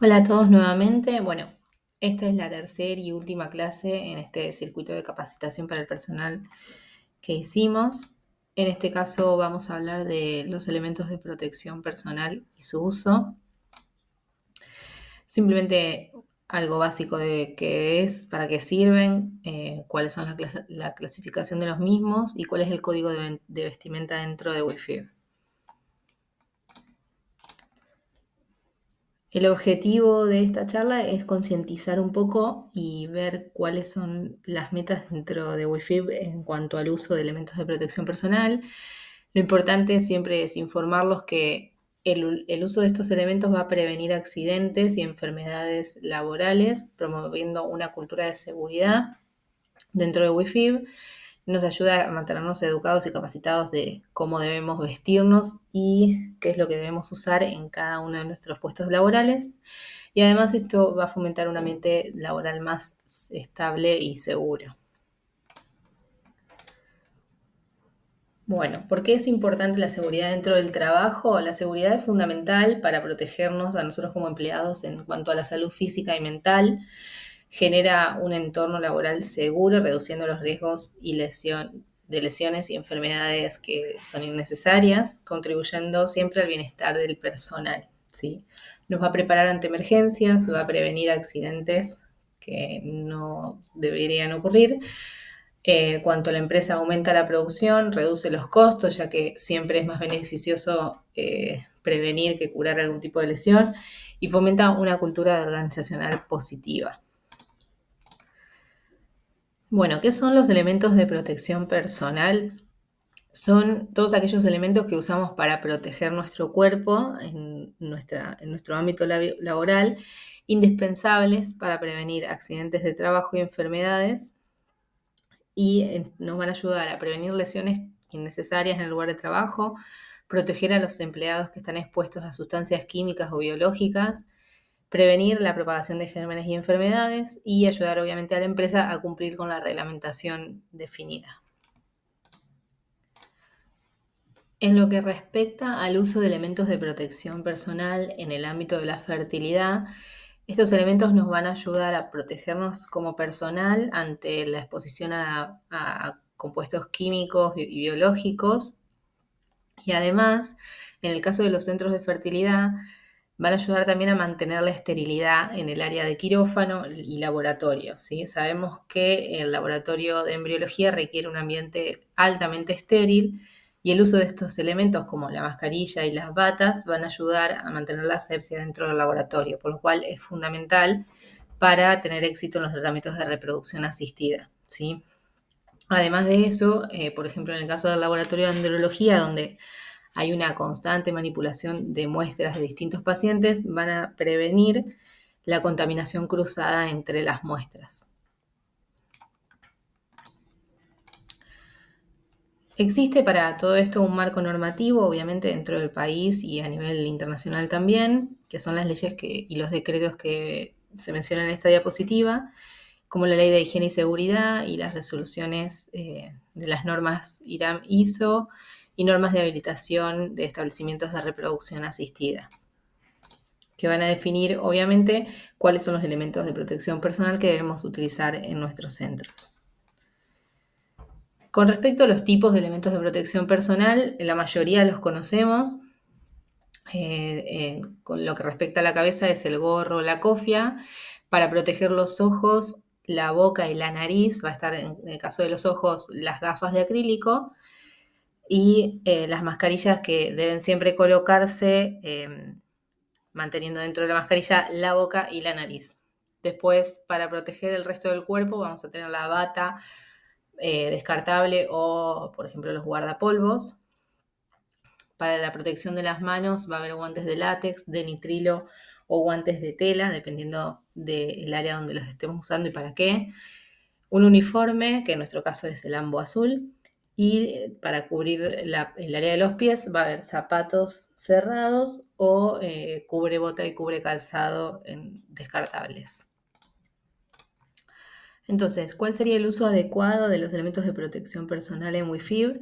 Hola a todos nuevamente. Bueno, esta es la tercera y última clase en este circuito de capacitación para el personal que hicimos. En este caso vamos a hablar de los elementos de protección personal y su uso. Simplemente algo básico de qué es, para qué sirven, cuáles son la clasificación de los mismos y cuál es el código de vestimenta dentro de Wi-Fi. El objetivo de esta charla es concientizar un poco y ver cuáles son las metas dentro de Wi-Fi en cuanto al uso de elementos de protección personal. Lo importante siempre es informarlos que el uso de estos elementos va a prevenir accidentes y enfermedades laborales, promoviendo una cultura de seguridad dentro de Wi-Fi. Nos ayuda a mantenernos educados y capacitados de cómo debemos vestirnos y qué es lo que debemos usar en cada uno de nuestros puestos laborales. Y además esto va a fomentar un ambiente laboral más estable y seguro. Bueno, ¿por qué es importante la seguridad dentro del trabajo? La seguridad es fundamental para protegernos a nosotros como empleados en cuanto a la salud física y mental. Genera un entorno laboral seguro, reduciendo los riesgos de lesiones y enfermedades que son innecesarias, contribuyendo siempre al bienestar del personal, ¿sí? Nos va a preparar ante emergencias, va a prevenir accidentes que no deberían ocurrir. Cuanto la empresa aumenta la producción, reduce los costos, ya que siempre es más beneficioso prevenir que curar algún tipo de lesión, y fomenta una cultura organizacional positiva. Bueno, ¿qué son los elementos de protección personal? Son todos aquellos elementos que usamos para proteger nuestro cuerpo en nuestro ámbito laboral, indispensables para prevenir accidentes de trabajo y enfermedades, y nos van a ayudar a prevenir lesiones innecesarias en el lugar de trabajo, proteger a los empleados que están expuestos a sustancias químicas o biológicas, prevenir la propagación de gérmenes y enfermedades y ayudar obviamente a la empresa a cumplir con la reglamentación definida. En lo que respecta al uso de elementos de protección personal en el ámbito de la fertilidad, estos elementos nos van a ayudar a protegernos como personal ante la exposición a compuestos químicos y biológicos. Y además, en el caso de los centros de fertilidad, van a ayudar también a mantener la esterilidad en el área de quirófano y laboratorio, ¿sí? Sabemos que el laboratorio de embriología requiere un ambiente altamente estéril, y el uso de estos elementos como la mascarilla y las batas van a ayudar a mantener la asepsia dentro del laboratorio, por lo cual es fundamental para tener éxito en los tratamientos de reproducción asistida, ¿sí? Además de eso, por ejemplo, en el caso del laboratorio de andrología, donde hay una constante manipulación de muestras de distintos pacientes, van a prevenir la contaminación cruzada entre las muestras. Existe para todo esto un marco normativo, obviamente dentro del país y a nivel internacional también, que son las leyes y los decretos que se mencionan en esta diapositiva, como la Ley de Higiene y Seguridad y las resoluciones de las normas IRAM-ISO y normas de habilitación de establecimientos de reproducción asistida, que van a definir, obviamente, cuáles son los elementos de protección personal que debemos utilizar en nuestros centros. Con respecto a los tipos de elementos de protección personal, la mayoría los conocemos. Con lo que respecta a la cabeza es el gorro, la cofia. Para proteger los ojos, la boca y la nariz, va a estar en el caso de los ojos las gafas de acrílico, y las mascarillas que deben siempre colocarse manteniendo dentro de la mascarilla la boca y la nariz. Después, para proteger el resto del cuerpo, vamos a tener la bata descartable o, por ejemplo, los guardapolvos. Para la protección de las manos va a haber guantes de látex, de nitrilo o guantes de tela, dependiendo del área donde los estemos usando y para qué. Un uniforme, que en nuestro caso es el ambo azul. Y para cubrir el área de los pies va a haber zapatos cerrados o cubre-bota y cubre-calzado descartables. Entonces, ¿cuál sería el uso adecuado de los elementos de protección personal en Wi-Fi?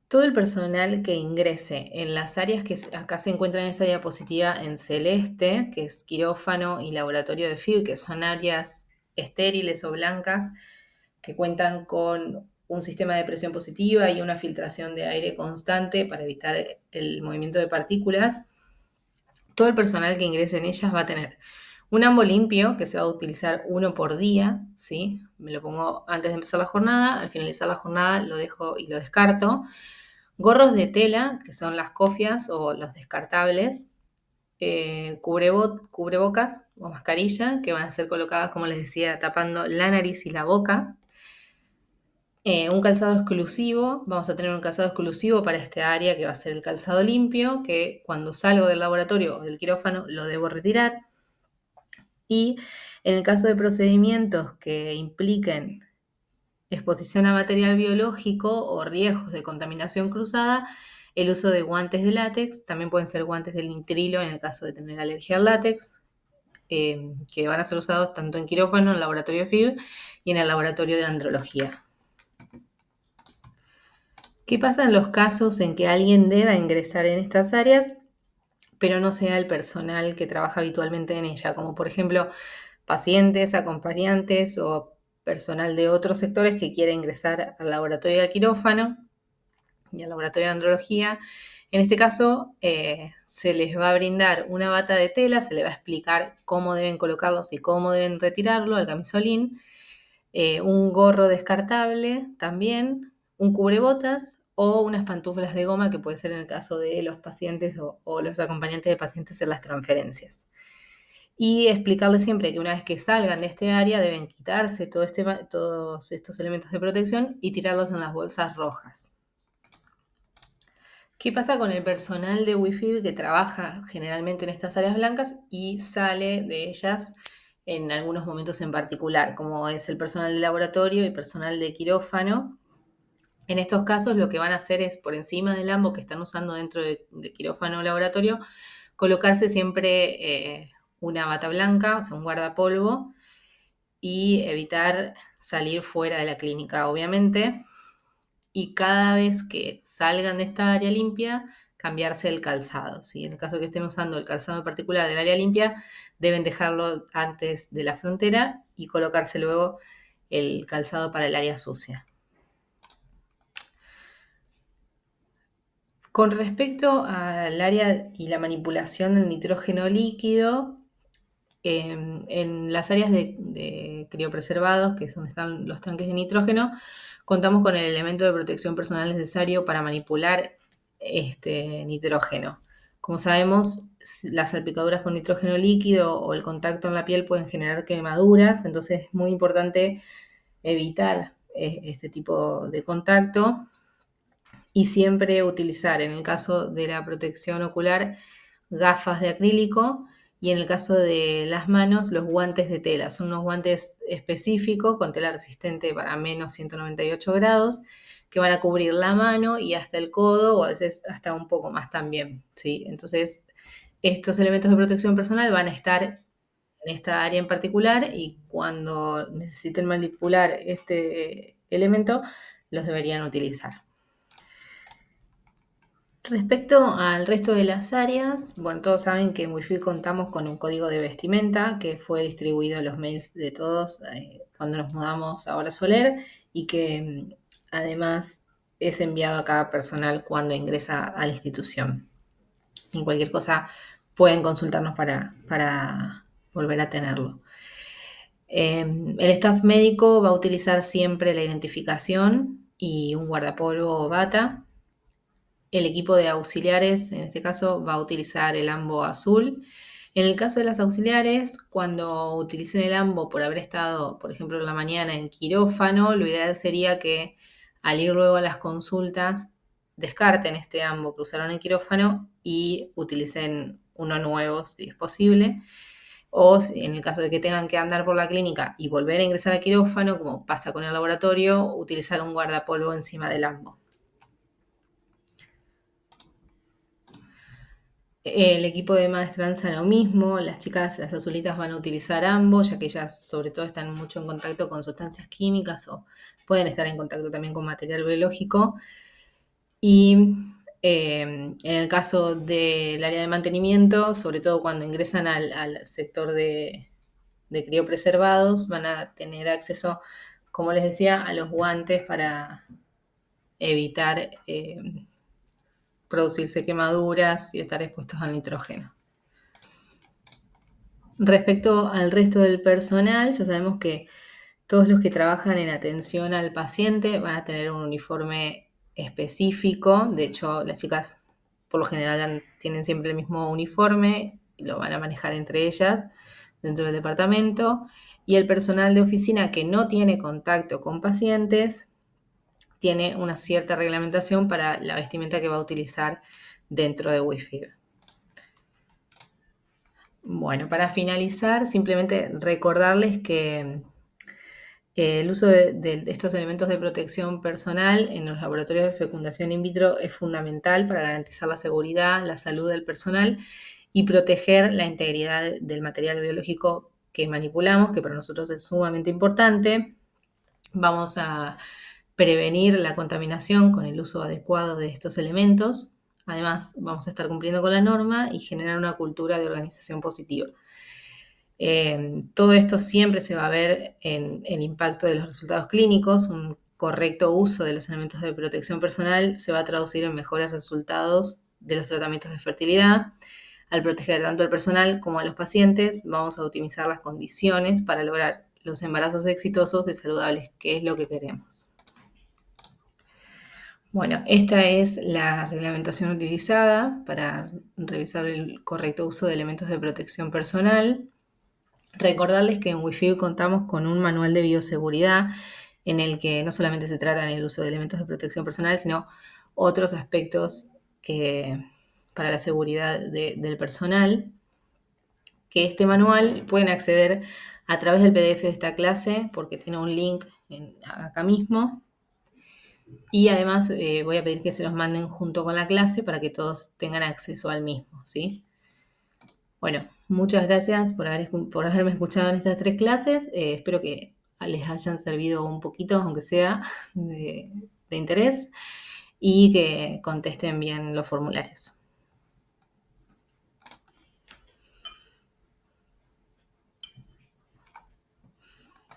Todo el personal que ingrese en las áreas que acá se encuentran en esta diapositiva en celeste, que es quirófano y laboratorio de FIB, que son áreas estériles o blancas que cuentan con un sistema de presión positiva y una filtración de aire constante para evitar el movimiento de partículas. Todo el personal que ingrese en ellas va a tener un ambo limpio que se va a utilizar uno por día, ¿sí? Me lo pongo antes de empezar la jornada, al finalizar la jornada lo dejo y lo descarto. Gorros de tela, que son las cofias o los descartables, cubrebocas o mascarilla, que van a ser colocadas, como les decía, tapando la nariz y la boca. Un calzado exclusivo, vamos a tener un calzado exclusivo para este área que va a ser el calzado limpio, que cuando salgo del laboratorio o del quirófano lo debo retirar. Y en el caso de procedimientos que impliquen exposición a material biológico o riesgos de contaminación cruzada, el uso de guantes de látex, también pueden ser guantes de nitrilo en el caso de tener alergia al látex, que van a ser usados tanto en quirófano, en el laboratorio de FIB y en el laboratorio de andrología. ¿Qué pasa en los casos en que alguien deba ingresar en estas áreas, pero no sea el personal que trabaja habitualmente en ella? Como por ejemplo pacientes, acompañantes o personal de otros sectores que quiera ingresar al laboratorio de quirófano y al laboratorio de andrología. En este caso, se les va a brindar una bata de tela, se les va a explicar cómo deben colocarlos y cómo deben retirarlo al camisolín, un gorro descartable también, un cubrebotas o unas pantuflas de goma, que puede ser en el caso de los pacientes o los acompañantes de pacientes en las transferencias. Y explicarles siempre que una vez que salgan de este área deben quitarse todos estos elementos de protección y tirarlos en las bolsas rojas. ¿Qué pasa con el personal de Wi-Fi que trabaja generalmente en estas áreas blancas y sale de ellas en algunos momentos en particular, como es el personal de laboratorio y personal de quirófano? En estos casos lo que van a hacer es, por encima del ambo que están usando dentro de quirófano o laboratorio, colocarse siempre una bata blanca, o sea, un guardapolvo, y evitar salir fuera de la clínica, obviamente. Y cada vez que salgan de esta área limpia, cambiarse el calzado. ¿Sí? En el caso que estén usando el calzado en particular del área limpia, deben dejarlo antes de la frontera y colocarse luego el calzado para el área sucia. Con respecto al área y la manipulación del nitrógeno líquido, en las áreas de criopreservados, que es donde están los tanques de nitrógeno, contamos con el elemento de protección personal necesario para manipular este nitrógeno. Como sabemos, las salpicaduras con nitrógeno líquido o el contacto en la piel pueden generar quemaduras, entonces es muy importante evitar este tipo de contacto y siempre utilizar, en el caso de la protección ocular, gafas de acrílico y en el caso de las manos, los guantes de tela. Son unos guantes específicos con tela resistente para menos 198 grados que van a cubrir la mano y hasta el codo o a veces hasta un poco más también, ¿sí? Entonces, estos elementos de protección personal van a estar en esta área en particular y cuando necesiten manipular este elemento, los deberían utilizar. Respecto al resto de las áreas, bueno, todos saben que en Wi-Fi contamos con un código de vestimenta que fue distribuido a los mails de todos cuando nos mudamos a Hora Soler y que además es enviado a cada personal cuando ingresa a la institución. Y cualquier cosa pueden consultarnos para volver a tenerlo. El staff médico va a utilizar siempre la identificación y un guardapolvo o bata. El equipo de auxiliares, en este caso, va a utilizar el ambo azul. En el caso de las auxiliares, cuando utilicen el ambo por haber estado, por ejemplo, en la mañana en quirófano, lo ideal sería que al ir luego a las consultas descarten este ambo que usaron en quirófano y utilicen uno nuevo si es posible. O en el caso de que tengan que andar por la clínica y volver a ingresar a quirófano, como pasa con el laboratorio, utilizar un guardapolvo encima del ambo. El equipo de maestranza lo mismo, las chicas, las azulitas van a utilizar ambos, ya que ellas sobre todo están mucho en contacto con sustancias químicas o pueden estar en contacto también con material biológico. Y en el caso del área de mantenimiento, sobre todo cuando ingresan al sector de criopreservados, van a tener acceso, como les decía, a los guantes para evitar producirse quemaduras y estar expuestos al nitrógeno. Respecto al resto del personal, ya sabemos que todos los que trabajan en atención al paciente van a tener un uniforme específico. De hecho, las chicas por lo general tienen siempre el mismo uniforme y lo van a manejar entre ellas dentro del departamento. Y el personal de oficina que no tiene contacto con pacientes tiene una cierta reglamentación para la vestimenta que va a utilizar dentro de WIFIB. Bueno, para finalizar, simplemente recordarles que el uso de estos elementos de protección personal en los laboratorios de fecundación in vitro es fundamental para garantizar la seguridad, la salud del personal y proteger la integridad del material biológico que manipulamos, que para nosotros es sumamente importante. Vamos a prevenir la contaminación con el uso adecuado de estos elementos. Además, vamos a estar cumpliendo con la norma y generar una cultura de organización positiva. Todo esto siempre se va a ver en el impacto de los resultados clínicos. Un correcto uso de los elementos de protección personal se va a traducir en mejores resultados de los tratamientos de fertilidad. Al proteger tanto al personal como a los pacientes, vamos a optimizar las condiciones para lograr los embarazos exitosos y saludables, que es lo que queremos. Bueno, esta es la reglamentación utilizada para revisar el correcto uso de elementos de protección personal. Recordarles que en WIFIB contamos con un manual de bioseguridad en el que no solamente se trata el uso de elementos de protección personal, sino otros aspectos para la seguridad del personal. Que este manual pueden acceder a través del PDF de esta clase porque tiene un link acá mismo. Y además voy a pedir que se los manden junto con la clase para que todos tengan acceso al mismo, ¿sí? Bueno, muchas gracias por haberme escuchado en estas 3 clases. Espero que les hayan servido un poquito, aunque sea de interés, y que contesten bien los formularios.